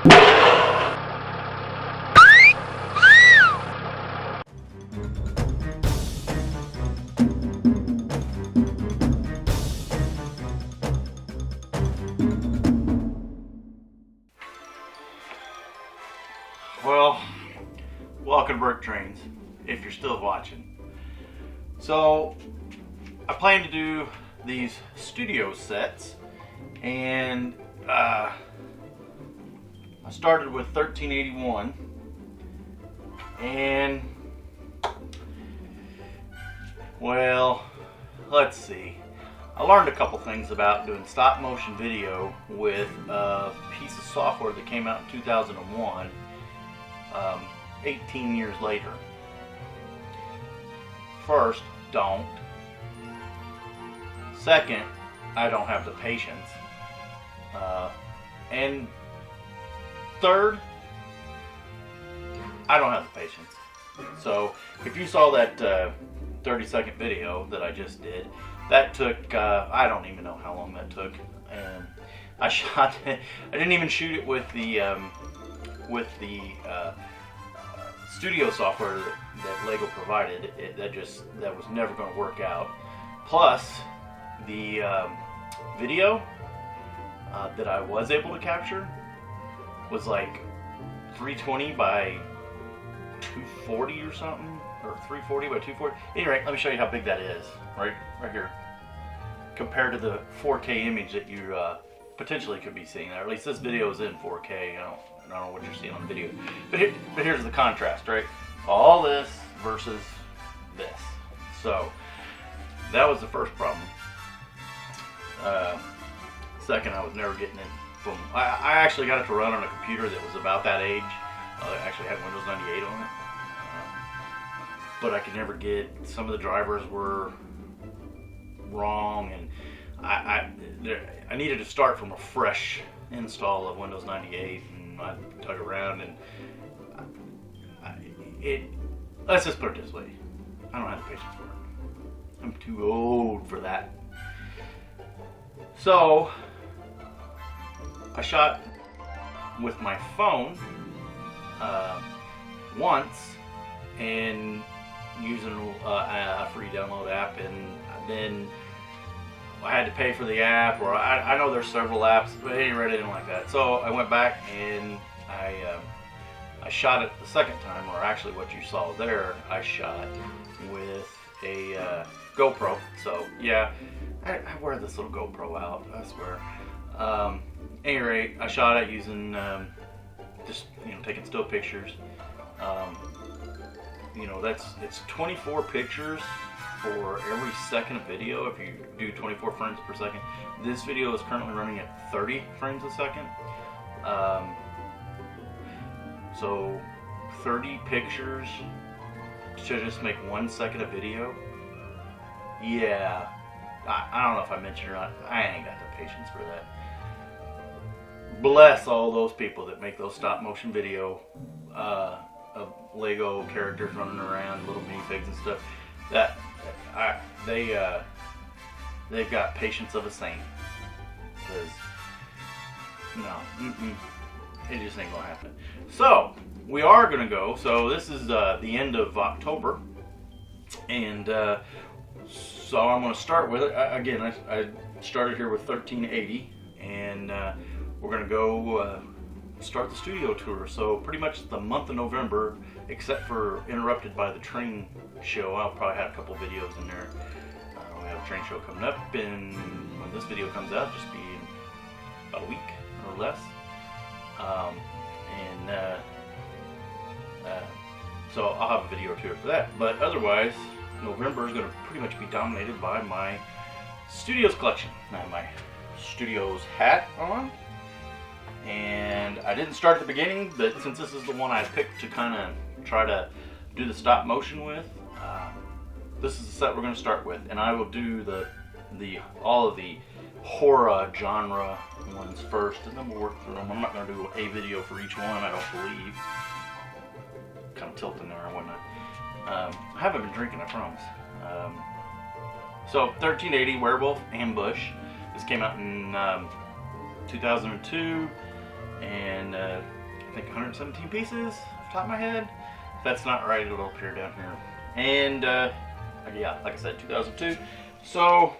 Well, welcome to BrickTrains, if you're still watching. So, I plan to do these studio sets, and I started with 1381, and, well, let's see. I learned a couple things about doing stop motion video with a piece of software that came out in 2001. 18 years later. First, don't. Second, I don't have the patience. And third, I don't have the patience. So, if you saw that 30-second video that I just did, that took, I don't even know how long that took. And I shot it, I didn't even shoot it with the studio software that Lego provided. That was never going to work out. Plus, the video that I was able to capture was like 320 by 240 or something, or 340 by 240. Anyway, let me show you how big that is. Right here, compared to the 4K image that you potentially could be seeing, or at least this video is in 4K. I don't know what you're seeing on the video, but here's the contrast, right? All this versus this. So that was the first problem. Second, I was never getting it from. I actually got it to run on a computer that was about that age. It actually had Windows 98 on it, but I could never get. Some of the drivers were wrong, and I needed to start from a fresh install of Windows 98. I dug around, and let's just put it this way, I don't have the patience for it. I'm too old for that. So I shot with my phone once, and using a free download app, and then I had to pay for the app, or I know there's several apps, but anyway, I didn't like that. So I went back and I shot it the second time, or actually what you saw there, I shot with a GoPro. So yeah, I wear this little GoPro out, I swear. Anyway, I shot it using just taking still pictures. It's 24 pictures for every second of video if you do 24 frames per second. This video is currently running at 30 frames a second. So 30 pictures to just make 1 second of video. Yeah, I don't know if I mentioned or not, I ain't got the patience for that. Bless all those people that make those stop motion video of Lego characters running around, little minifigs and stuff. They've got patience of a saint, because no, it just ain't gonna happen. So we are gonna go. So this is the end of October, and so I'm gonna start with it again. I started here with 1380, and we're gonna go start the studio tour. So pretty much the month of November, except for interrupted by the train show. I'll probably have a couple videos in there. We have a train show coming up, and when this video comes out, just be in about a week or less. So I'll have a video or two for that. But otherwise, November is going to pretty much be dominated by my Studios collection. I have my Studios hat on. And I didn't start at the beginning, but since this is the one I picked to kind of try to do the stop motion with, this is the set we're going to start with. And I will do all of the horror genre ones first, and then we'll work through them. I'm not going to do a video for each one, I don't believe. Kind of tilting there, I whatnot. I haven't been drinking, I promise. So 1380 Werewolf Ambush. This came out in 2002. and I think 117 pieces off the top of my head. If that's not right, it'll appear down here. And yeah, like I said, 2002. So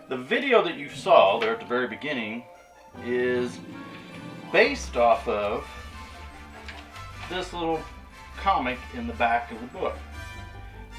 the video that you saw there at the very beginning is based off of this little comic in the back of the book.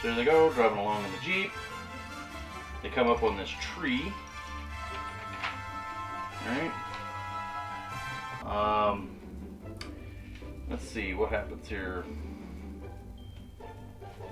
So there they go, driving along in the Jeep. They come up on this tree. Alright. Let's see what happens here.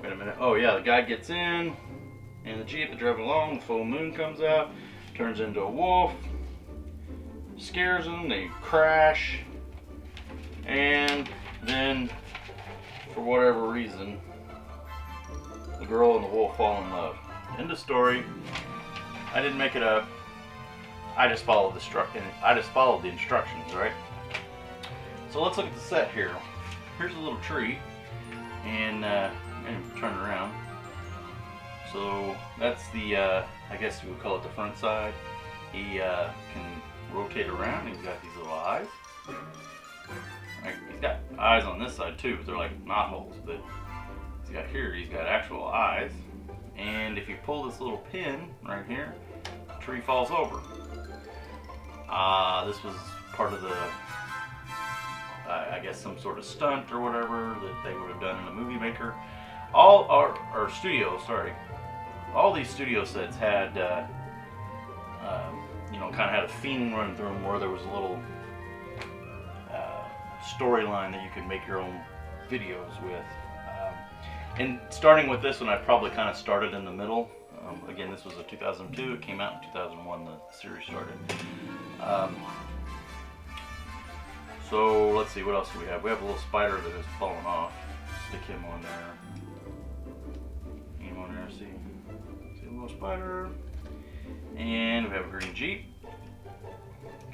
Wait a minute. Oh yeah, the guy gets in the Jeep, they're driving along, the full moon comes out, turns into a wolf, scares them, they crash, and then for whatever reason the girl and the wolf fall in love. End of story. I didn't make it up. I just followed the instructions, right? So let's look at the set here. Here's a little tree, and turn around. So that's the I guess you would call it the front side. He can rotate around. He's got these little eyes. Right, he's got eyes on this side too, but they're like knot holes. But he's got actual eyes. And if you pull this little pin right here, the tree falls over. This was part of the, I guess, some sort of stunt or whatever that they would have done in a movie maker. All our studios, sorry, all these studio sets had, you know, kind of had a theme run through them where there was a little storyline that you could make your own videos with. And starting with this one, I probably kind of started in the middle. Again, this was a 2002. It came out in 2001. The series started. So let's see, what else do we have? We have a little spider that has fallen off. Stick him on there. Him on there. See a little spider. And we have a green Jeep.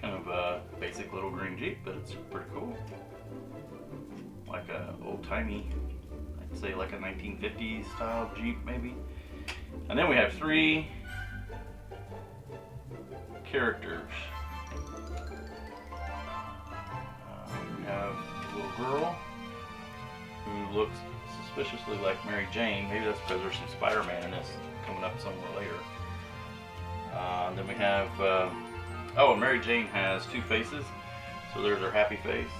Kind of a basic little green Jeep, but it's pretty cool. Like a old-timey, I'd say like a 1950s style Jeep maybe. And then we have 3 characters. We have a little girl who looks suspiciously like Mary Jane. Maybe that's because there's some Spider-Man in this coming up somewhere later. Then we have, oh, Mary Jane has 2 faces. So there's her happy face.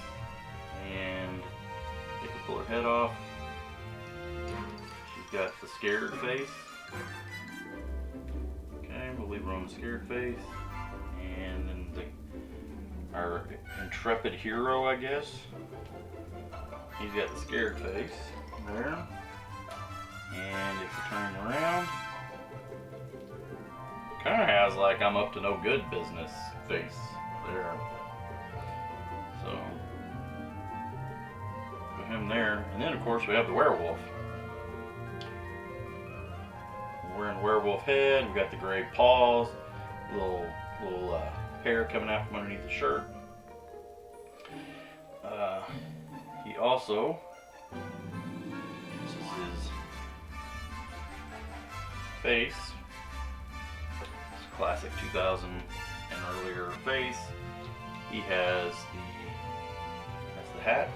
And if you pull her head off, she's got the scared face. Okay, we'll leave her on the scared face. And then our intrepid hero, I guess. He's got the scared face there. And if you turn him around, kind of has like I'm up to no good business face there. So put him there. And then of course we have the werewolf. We're wearing Werewolf Head. We've got the gray paws, little hair coming out from underneath the shirt. He also, this is his face, his classic 2000 and earlier face. He has that's the hat,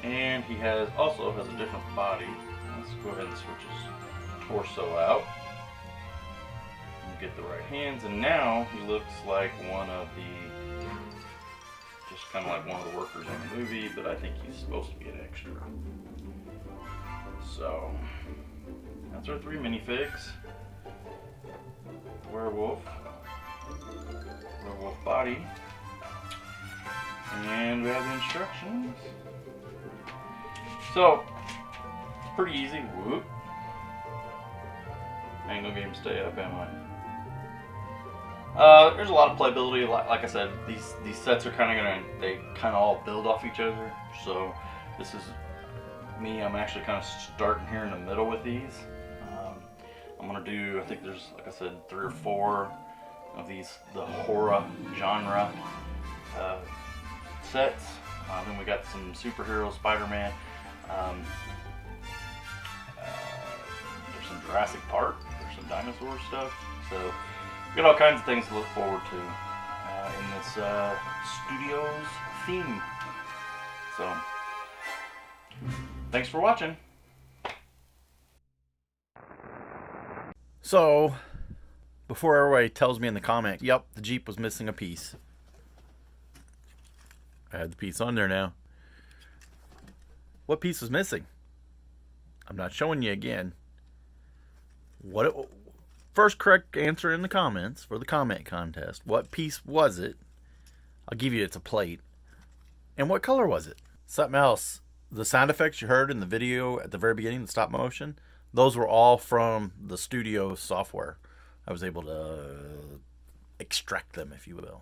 and he also has a different body. Let's go ahead and switch his torso out and get the right hands, and now he looks like one of the, just kind of like one of the workers in the movie, but I think he's supposed to be an extra. So that's our 3 minifigs. Werewolf body, and we have the instructions. So pretty easy. Whoop. I ain't gonna get him to stay up, am I? There's a lot of playability. Like I said, these sets are they kind of all build off each other. So this is me. I'm actually kind of starting here in the middle with these. I'm gonna do, I think there's, like I said, 3 or 4 of these, the horror genre sets. Then we got some superheroes, Spider-Man. There's some Jurassic Park. There's some dinosaur stuff. So we got all kinds of things to look forward to in this studio's theme. So, thanks for watching. So, before everybody tells me in the comment, yep, the Jeep was missing a piece. I had the piece on there now. What piece was missing? I'm not showing you again. First correct answer in the comments for the comment contest. What piece was it? I'll give you it's a plate. And what color was it? Something else. The sound effects you heard in the video at the very beginning, the stop motion, those were all from the studio software. I was able to extract them, if you will.